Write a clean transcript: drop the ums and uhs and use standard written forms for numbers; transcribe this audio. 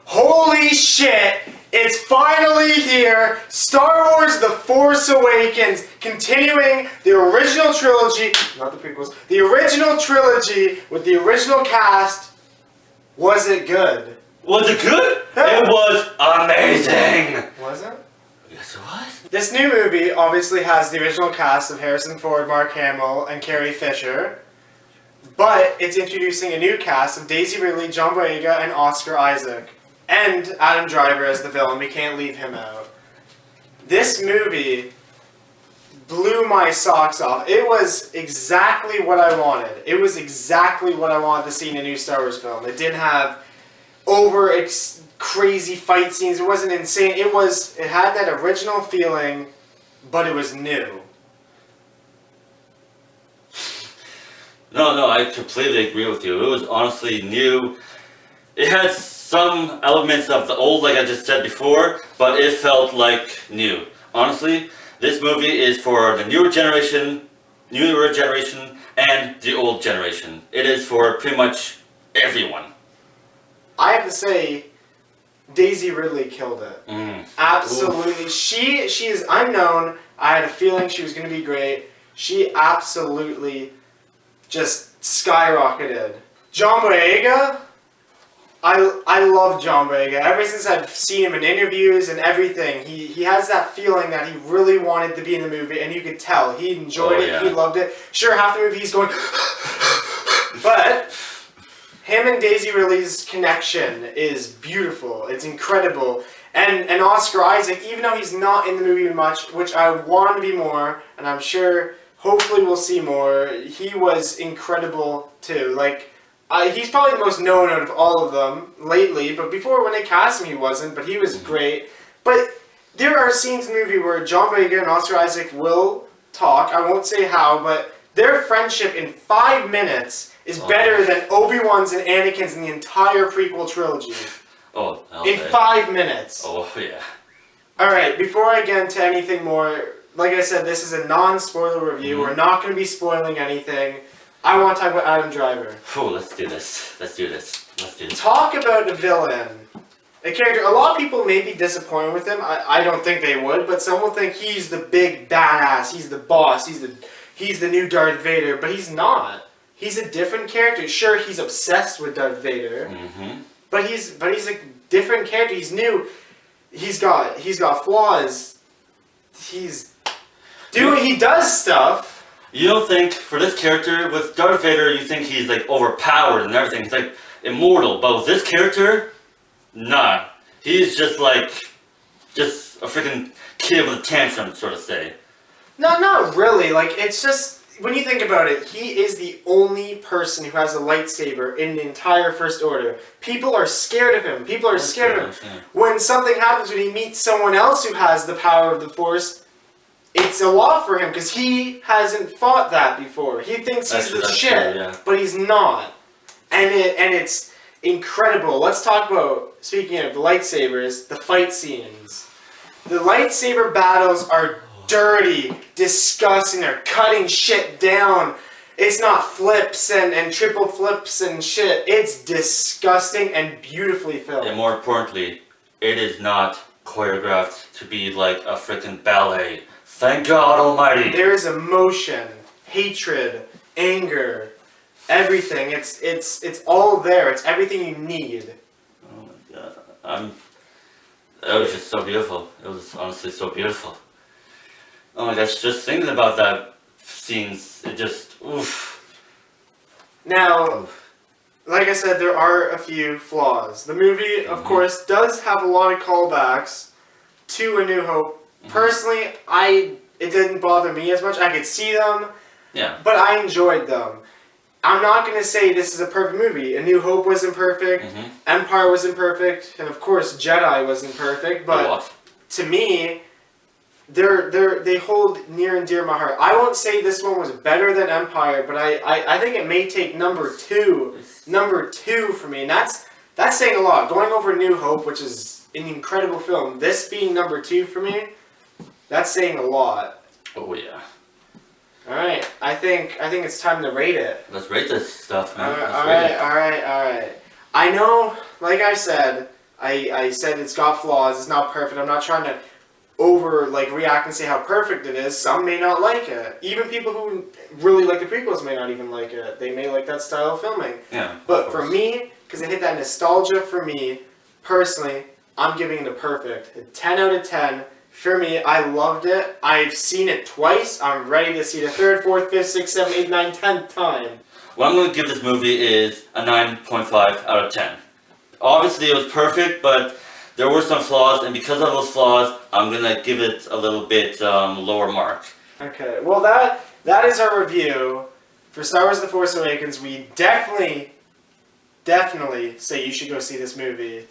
Holy shit! It's finally here! Star Wars The Force Awakens, continuing the original trilogy, not the prequels, the original trilogy with the original cast. Was it good? Was it good? Yeah. It was amazing! Was it? Yes, it was. This new movie obviously has the original cast of Harrison Ford, Mark Hamill, and Carrie Fisher, but it's introducing a new cast of Daisy Ridley, John Boyega, and Oscar Isaac. And Adam Driver as the villain. We can't leave him out. This movie blew my socks off. It was exactly what I wanted. It was exactly what I wanted to see in a new Star Wars film. It didn't have crazy fight scenes. It wasn't insane. It had that original feeling, but it was new. No, I completely agree with you. It was honestly new. It had some elements of the old, like I just said before, but it felt like new. Honestly, this movie is for the newer generation, and the old generation. It is for pretty much everyone. I have to say, Daisy Ridley killed it. Absolutely. Oof. She is unknown. I had a feeling she was going to be great. She absolutely just skyrocketed. John Boyega, I love John Boyega. Ever since I've seen him in interviews and everything, he has that feeling that he really wanted to be in the movie, and you could tell. He enjoyed it, yeah. He loved it. Sure, half the movie he's going, but him and Daisy Ridley's connection is beautiful. It's incredible. And Oscar Isaac, even though he's not in the movie much, which I want to be more, and I'm sure hopefully we'll see more, he was incredible too. Like, he's probably the most known out of all of them lately, but before when they cast him he wasn't, but he was great. But there are scenes in the movie where John Boyega and Oscar Isaac will talk. I won't say how, but their friendship in 5 minutes is better than Obi-Wan's and Anakin's in the entire prequel trilogy. In 5 minutes. Oh, yeah. Alright, before I get into anything more, like I said, this is a non-spoiler review. We're not going to be spoiling anything. I want to talk about Adam Driver. Oh, let's do this. Talk about the villain. A character, a lot of people may be disappointed with him. I don't think they would, but some will think he's the big badass, he's the boss, he's the new Darth Vader, but he's not. He's a different character. Sure, he's obsessed with Darth Vader, but he's a different character. He's new. He's got flaws. He does stuff. You don't think, for this character, with Darth Vader, you think he's, like, overpowered and everything. He's, like, immortal. But with this character, nah. He's just, like, a freaking kid with a tantrum, sort of say. No, not really. Like, it's just, when you think about it, he is the only person who has a lightsaber in the entire First Order. People are scared of him. People are scared of him. When something happens, when he meets someone else who has the power of the Force, it's a lot for him, because he hasn't fought that before. He thinks he's the shit, but he's not. And it's incredible. Let's talk about, speaking of lightsabers, the fight scenes. The lightsaber battles are dirty, disgusting, they're cutting shit down. It's not flips and triple flips and shit. It's disgusting and beautifully filmed. And more importantly, it is not choreographed to be like a freaking ballet. Thank God Almighty. There is emotion, hatred, anger, everything. It's all there. It's everything you need. Oh my God. It was just so beautiful. It was honestly so beautiful. Oh my gosh, just thinking about that scenes, it just, oof. Now, like I said, there are a few flaws. The movie, of course, does have a lot of callbacks to A New Hope. Personally, it didn't bother me as much. I could see them, but I enjoyed them. I'm not going to say this is a perfect movie. A New Hope wasn't perfect, Empire wasn't perfect, and of course Jedi wasn't perfect, but to me, they hold near and dear my heart. I won't say this one was better than Empire, but I think it may take number two for me, and that's saying a lot. Going over New Hope, which is an incredible film, this being number 2 for me, that's saying a lot. Oh yeah. All right. I think it's time to rate it. Let's rate this stuff, man. All right. I know, like I said, I said it's got flaws. It's not perfect. I'm not trying to react and say how perfect it is. Some may not like it. Even people who really like the prequels may not even like it. They may like that style of filming. Yeah. But for me, because it hit that nostalgia for me, personally, I'm giving it a perfect. A 10 out of 10. For me, I loved it. I've seen it twice. I'm ready to see the 3rd, 4th, 5th, 6th, 7th, 8th, 9th, 10th time. What I'm going to give this movie is a 9.5 out of 10. Obviously, it was perfect, but there were some flaws, and because of those flaws, I'm going to give it a little bit lower mark. Okay, well that is our review for Star Wars The Force Awakens. We definitely say you should go see this movie.